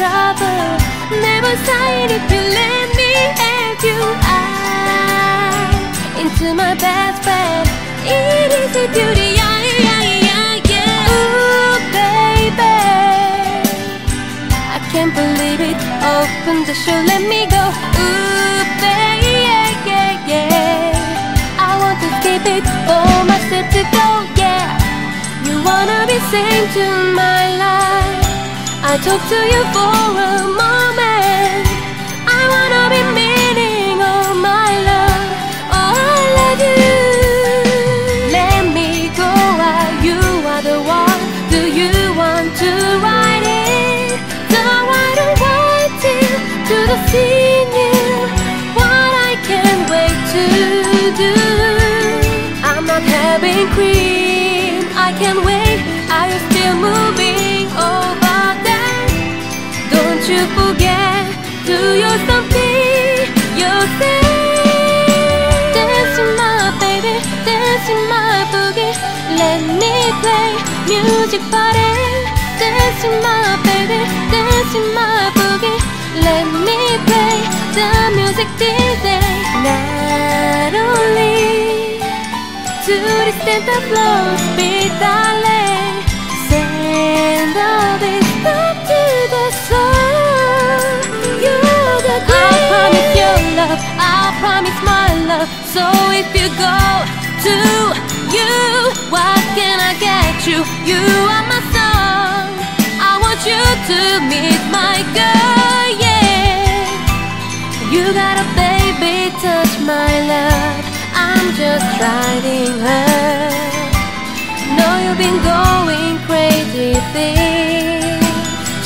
trouble. Never sign if you let me have you. Into my best friend. It is a beauty, yeah, yeah, yeah, yeah. Ooh, baby, I can't believe it. Open the show, let me go. Ooh, baby, yeah, yeah, yeah. I want to keep it for myself to go, yeah. You wanna be sent to my life. I talk to you for a moment. I wanna be meaning all my love. Oh, I love you. Let me go while you are the one. Do you want to ride it? Though I don't want it to the scene you. What I can't wait to do. I'm not having cream. I can't wait. Are you still moving over there? Don't you forget. Do your something yourself. Dancing my baby, dancing my boogie. Let me play music party. Dancing my baby, dancing my boogie. Let me play the music this day. Not only to the center flow, speed darling. Send all this love to the soul. You're the great. I promise your love, I promise my love. So if you go to you, what can I get you? You are my song. I want you to meet my girl, yeah. You got a baby, touch my love. I'm just riding her. Know you've been going crazy things,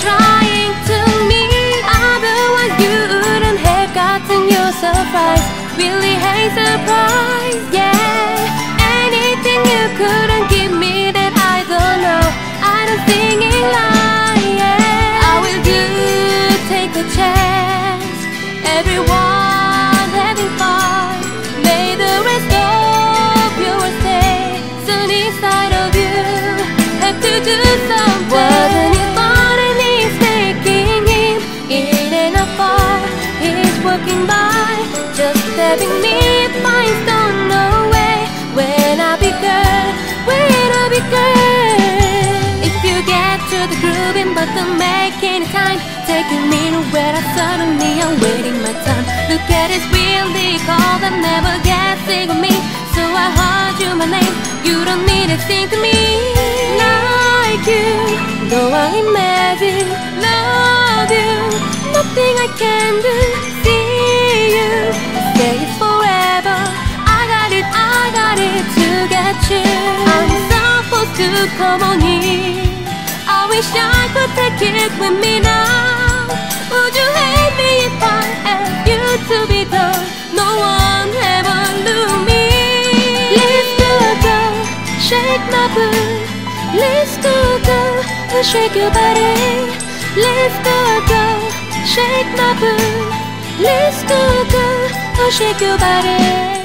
trying to meet. Otherwise you wouldn't have gotten your surprise. Really hate surprise, yeah. Anything you couldn't give me that I don't know. I don't sing it like, yeah. I will do, take a chance. Everyone having fun. May the rest of your stay soon inside of you. Have to do something. Wasn't it fun and he's making him in and up far. He's walking by, just having me a fine stone away. When I be good, when I be good. If you get to the grooving but don't make any time, taking me to where I suddenly am waiting my time. Look at his really cold and never get sick of me. So I heard you my name, you don't need a thing to me. Like you, though I imagine, love you, nothing I can do. See you, stay forever. I got it to get you. I'm supposed to come on here. I wish I could take it with me now. Would you hate me if I asked you to be done? No one ever knew me. Let's go, girl, shake my booty. Let's go, girl, shake your body. Let's go, girl, shake my booty. Let's go, girl, shake your body.